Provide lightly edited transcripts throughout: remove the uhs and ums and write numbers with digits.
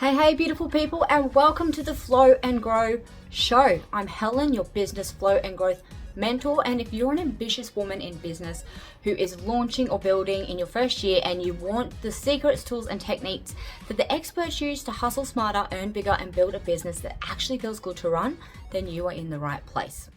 Hey, beautiful people, and welcome to the Flow and Grow show. I'm Helen, your business flow and growth mentor. And if you're an ambitious woman in business who is launching or building in your first year and you want the secrets, tools, and techniques that the experts use to hustle smarter, earn bigger, and build a business that actually feels good to run, then you are in the right place.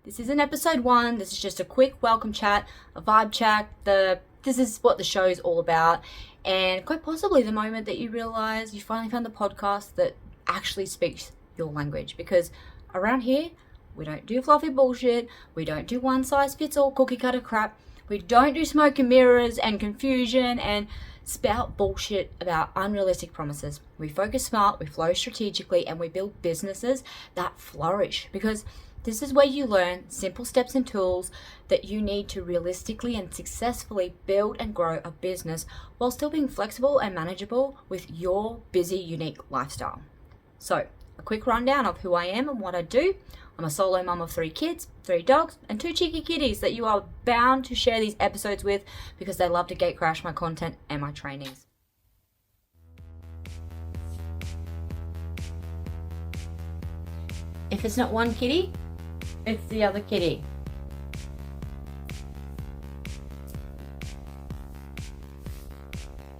This isn't episode 1, this is just a quick welcome chat, a vibe check. This is what the show is all about, and quite possibly the moment that you realise you finally found the podcast that actually speaks your language, because around here, we don't do fluffy bullshit, we don't do one size fits all cookie cutter crap, we don't do smoke and mirrors and confusion and spout bullshit about unrealistic promises. We focus smart, we flow strategically, and we build businesses that flourish, because this is where you learn simple steps and tools that you need to realistically and successfully build and grow a business while still being flexible and manageable with your busy, unique lifestyle. So, a quick rundown of who I am and what I do. I'm a solo mum of 3 kids, 3 dogs, and 2 cheeky kitties that you are bound to share these episodes with because they love to gate crash my content and my trainings. If it's not one kitty, it's the other kitty.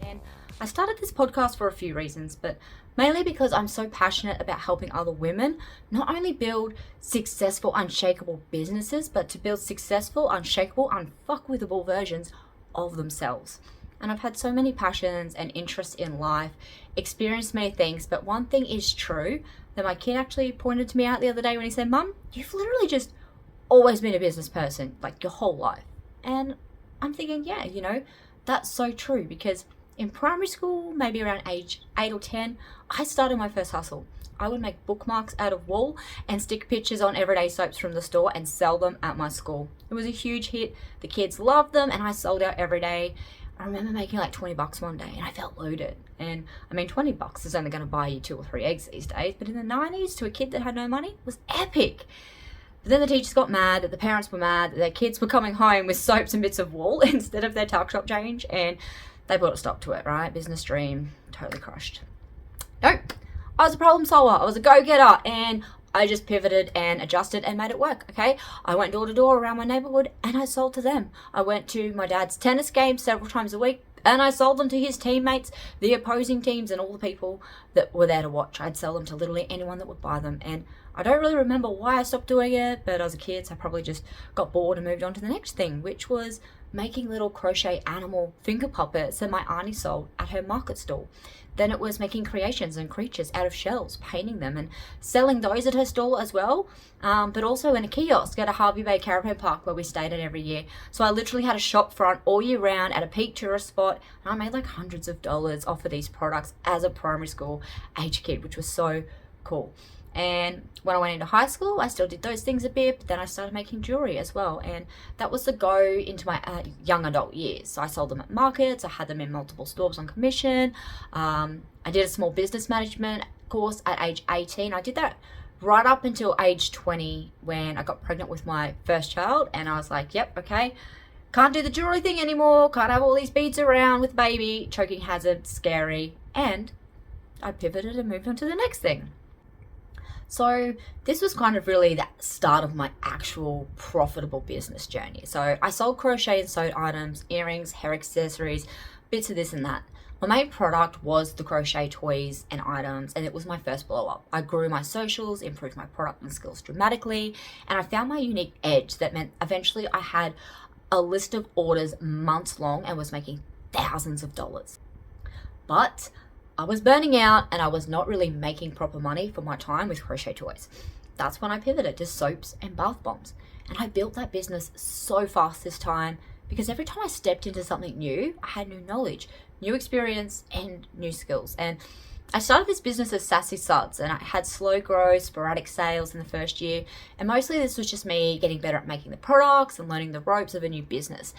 And I started this podcast for a few reasons, but mainly because I'm so passionate about helping other women not only build successful, unshakable businesses, but to build successful, unshakable, unfuckwithable versions of themselves. And I've had so many passions and interests in life, experienced many things, but one thing is true that my kid actually pointed to me out the other day when he said, "Mum, you've literally just always been a business person, like your whole life." And I'm thinking, yeah, that's so true, because in primary school, maybe around age 8 or 10, I started my first hustle. I would make bookmarks out of wool and stick pictures on everyday soaps from the store and sell them at my school. It was a huge hit. The kids loved them and I sold out every day. I remember making like $20 one day and I felt loaded. And I mean, $20 is only going to buy you 2 or 3 eggs these days, but in the 90s, to a kid that had no money, was epic. But then the teachers got mad that the parents were mad that their kids were coming home with soaps and bits of wool instead of their tuck shop change, and they brought a stop to it, right? Business dream totally crushed. Nope. I was a problem solver. I was a go-getter, and I just pivoted and adjusted and made it work, okay? I went door to door around my neighborhood and I sold to them. I went to my dad's tennis games several times a week and I sold them to his teammates, the opposing teams, and all the people that were there to watch. I'd sell them to literally anyone that would buy them. And I don't really remember why I stopped doing it, but as a kid, so I probably just got bored and moved on to the next thing, which was making little crochet animal finger puppets that my auntie sold at her market stall. Then it was making creations and creatures out of shells, painting them and selling those at her stall as well, but also in a kiosk at a Harvey Bay caravan park where we stayed at every year. So I literally had a shop front all year round at a peak tourist spot, and I made like hundreds of dollars off of these products as a primary school age kid, which was so cool. And when I went into high school, I still did those things a bit, but then I started making jewelry as well. And that was the go into my young adult years. So I sold them at markets. I had them in multiple stores on commission. I did a small business management course at age 18. I did that right up until age 20 when I got pregnant with my first child. And I was like, yep, okay. Can't do the jewelry thing anymore. Can't have all these beads around with baby. Choking hazard, scary. And I pivoted and moved on to the next thing. So this was kind of really the start of my actual profitable business journey. So I sold crochet and sewed items, earrings, hair accessories, bits of this and that. My main product was the crochet toys and items, and it was my first blow up. I grew my socials, improved my product and skills dramatically, and I found my unique edge that meant eventually I had a list of orders months long and was making thousands of dollars. But I was burning out and I was not really making proper money for my time with crochet toys. That's when I pivoted to soaps and bath bombs. And I built that business so fast this time because every time I stepped into something new, I had new knowledge, new experience, and new skills. And I started this business as Sassy Suds, and I had slow growth, sporadic sales in the first year. And mostly this was just me getting better at making the products and learning the ropes of a new business.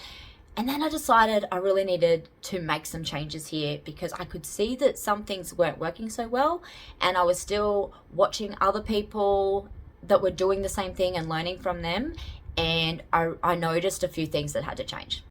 And then I decided I really needed to make some changes here because I could see that some things weren't working so well, and I was still watching other people that were doing the same thing and learning from them. And I noticed a few things that had to change.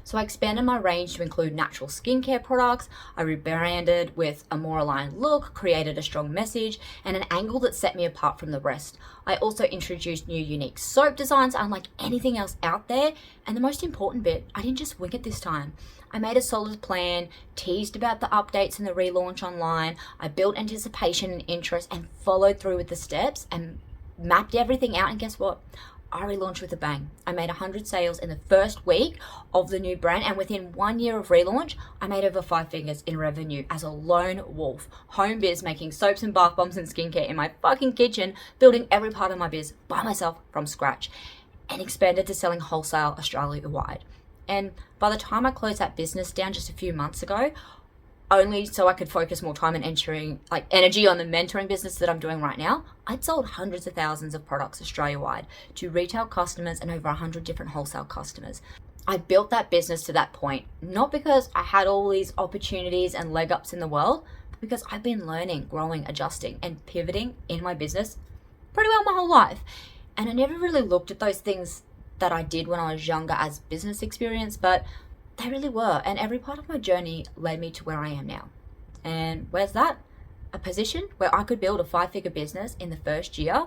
So I expanded my range to include natural skincare products. I rebranded with a more aligned look, created a strong message, and an angle that set me apart from the rest. I also introduced new unique soap designs unlike anything else out there. And the most important bit, I didn't just wing it this time. I made a solid plan, teased about the updates and the relaunch online. I built anticipation and interest and followed through with the steps and mapped everything out. And guess what? I relaunched with a bang. I made 100 sales in the first week of the new brand, and within 1 year of relaunch, I made over 5 figures in revenue as a lone wolf, home biz, making soaps and bath bombs and skincare in my fucking kitchen, building every part of my biz by myself from scratch, and expanded to selling wholesale Australia-wide. And by the time I closed that business down just a few months ago, only so I could focus more time and energy on the mentoring business that I'm doing right now, I'd sold hundreds of thousands of products Australia-wide to retail customers and over 100 different wholesale customers. I built that business to that point, not because I had all these opportunities and leg ups in the world, but because I've been learning, growing, adjusting, and pivoting in my business pretty well my whole life. And I never really looked at those things that I did when I was younger as business experience, but they really were, and every part of my journey led me to where I am now. And where's that? A position where I could build a 5-figure business in the first year,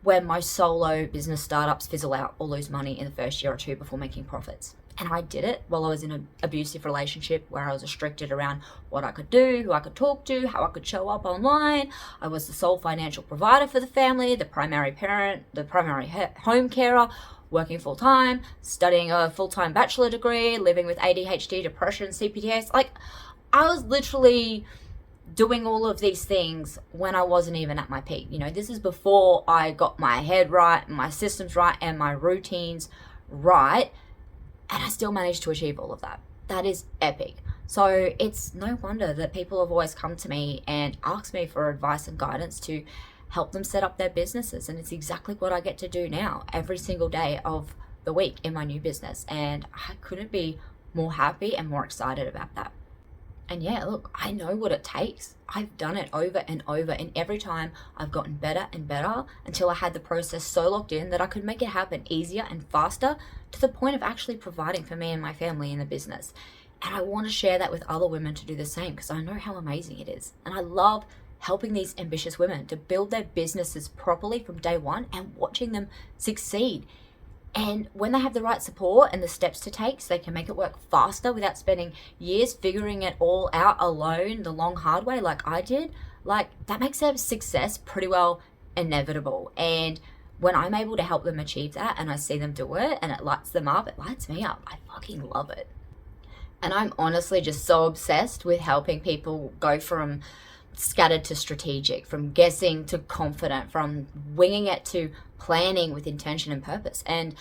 where most solo business startups fizzle out or lose money in the first year or two before making profits. And I did it while I was in an abusive relationship where I was restricted around what I could do, who I could talk to, how I could show up online. I was the sole financial provider for the family, the primary parent, the primary home carer, working full-time, studying a full-time bachelor degree, living with ADHD, depression, CPTS. I was literally doing all of these things when I wasn't even at my peak. This is before I got my head right, my systems right, and my routines right. And I still managed to achieve all of that. That is epic. So it's no wonder that people have always come to me and asked me for advice and guidance to help them set up their businesses. And it's exactly what I get to do now every single day of the week in my new business. And I couldn't be more happy and more excited about that. And yeah, look, I know what it takes. I've done it over and over, and every time I've gotten better and better until I had the process so locked in that I could make it happen easier and faster to the point of actually providing for me and my family in the business. And I want to share that with other women to do the same because I know how amazing it is. And I love helping these ambitious women to build their businesses properly from day one and watching them succeed. And when they have the right support and the steps to take so they can make it work faster without spending years figuring it all out alone the long hard way like I did, that makes their success pretty well inevitable. And when I'm able to help them achieve that and I see them do it and it lights them up, it lights me up. I fucking love it. And I'm honestly just so obsessed with helping people go from scattered to strategic, from guessing to confident, from winging it to planning with intention and purpose. And,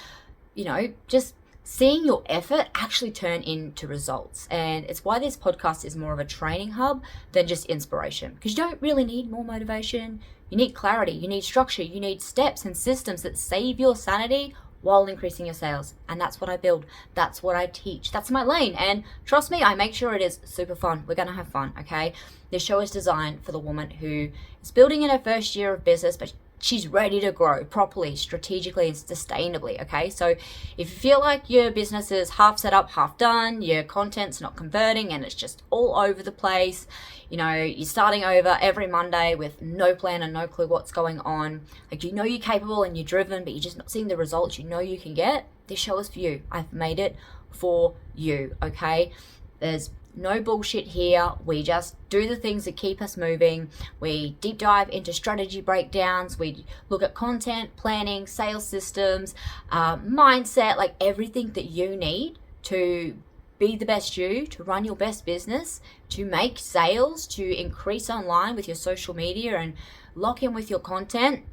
just seeing your effort actually turn into results. And it's why this podcast is more of a training hub than just inspiration, because you don't really need more motivation. You need clarity, you need structure, you need steps and systems that save your sanity while increasing your sales. And that's what I build. That's what I teach. That's my lane. And trust me, I make sure it is super fun. We're going to have fun, okay? This show is designed for the woman who is building in her first year of business, but she's ready to grow properly, strategically, and sustainably, okay? So if you feel like your business is half set up, half done, your content's not converting, and it's just all over the place, you're starting over every Monday with no plan and no clue what's going on, you're capable and you're driven, but you're just not seeing the results you can get, this show is for you. I've made it for you, okay? There's no bullshit here. We just do the things that keep us moving. We deep dive into strategy breakdowns. We look at content, planning, sales systems, mindset, everything that you need to be the best you, to run your best business, to make sales, to increase online with your social media and lock in with your content.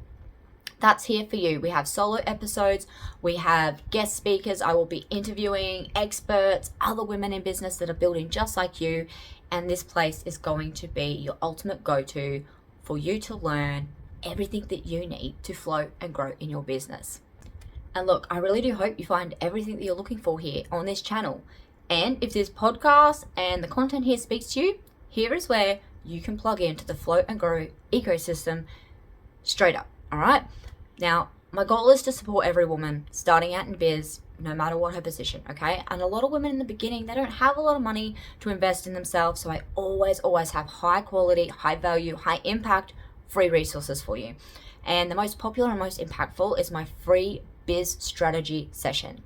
That's here for you. We have solo episodes. We have guest speakers. I will be interviewing experts, other women in business that are building just like you. And this place is going to be your ultimate go-to for you to learn everything that you need to flow and grow in your business. And look, I really do hope you find everything that you're looking for here on this channel. And if this podcast and the content here speaks to you, here is where you can plug into the Float and Grow ecosystem straight up. All right. Now, my goal is to support every woman starting out in biz, no matter what her position. Okay. And a lot of women in the beginning, they don't have a lot of money to invest in themselves. So I always have high quality, high value, high impact free resources for you. And the most popular and most impactful is my free biz strategy session.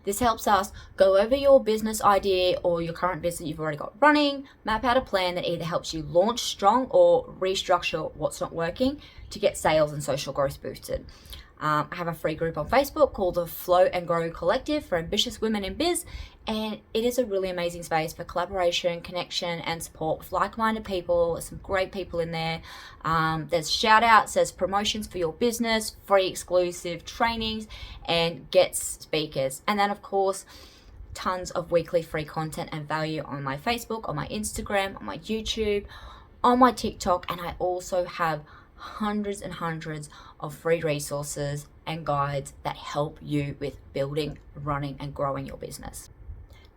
This helps us go over your business idea or your current business that you've already got running, map out a plan that either helps you launch strong or restructure what's not working to get sales and social growth boosted. I have a free group on Facebook called the Float and Grow Collective for ambitious women in biz, and it is a really amazing space for collaboration, connection, and support with like-minded people. There's some great people in there. There's shout-outs, there's promotions for your business, free exclusive trainings, and guest speakers. And then, of course, tons of weekly free content and value on my Facebook, on my Instagram, on my YouTube, on my TikTok, and I also have hundreds and hundreds of free resources and guides that help you with building, running, and growing your business.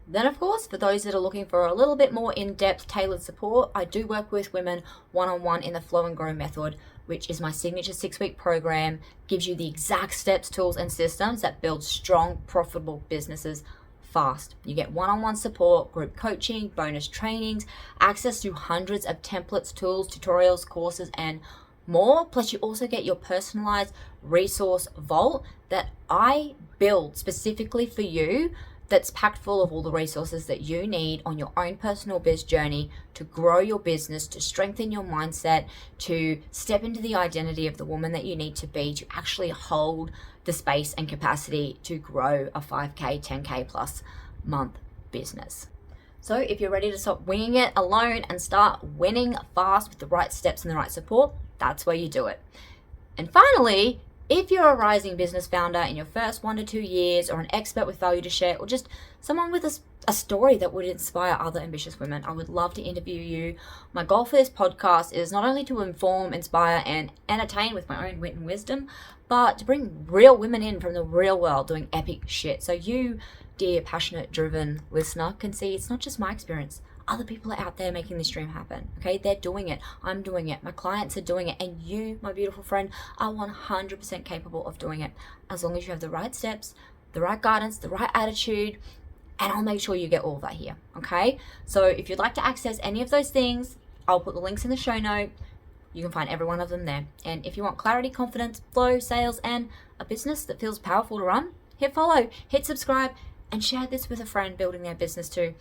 Then, of course, for those that are looking for a little bit more in-depth tailored support, I do work with women one-on-one in the Flow and Grow method, which is my signature 6-week program, gives you the exact steps, tools, and systems that build strong, profitable businesses fast. You get one-on-one support, group coaching, bonus trainings, access to hundreds of templates, tools, tutorials, courses, and more. Plus, you also get your personalized resource vault that I build specifically for you, that's packed full of all the resources that you need on your own personal biz journey to grow your business, to strengthen your mindset, to step into the identity of the woman that you need to be, to actually hold the space and capacity to grow a 5K, 10K plus month business. So if you're ready to stop winging it alone and start winning fast with the right steps and the right support, that's where you do it. And finally, if you're a rising business founder in your first 1 to 2 years, or an expert with value to share, or just someone with a story that would inspire other ambitious women, I would love to interview you. My goal for this podcast is not only to inform, inspire, and entertain with my own wit and wisdom, but to bring real women in from the real world doing epic shit. So you, dear, passionate, driven listener, can see it's not just my experience. Other people are out there making this dream happen. Okay, they're doing it. I'm doing it. My clients are doing it. And you, my beautiful friend, are 100% capable of doing it. As long as you have the right steps, the right guidance, the right attitude, and I'll make sure you get all of that here. Okay, so if you'd like to access any of those things, I'll put the links in the show note. You can find every one of them there. And if you want clarity, confidence, flow, sales, and a business that feels powerful to run, hit follow, hit subscribe, and share this with a friend building their business too.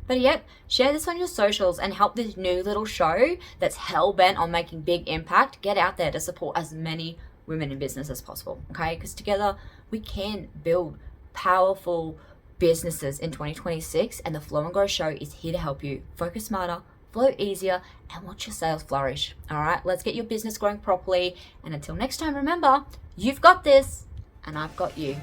But yep, share this on your socials and help this new little show that's hell-bent on making big impact get out there to support as many women in business as possible, okay? Because together we can build powerful businesses in 2026, and the Flow and Grow show is here to help you focus smarter, flow easier, and watch your sales flourish. All right, let's get your business growing properly. And until next time, remember, you've got this and I've got you.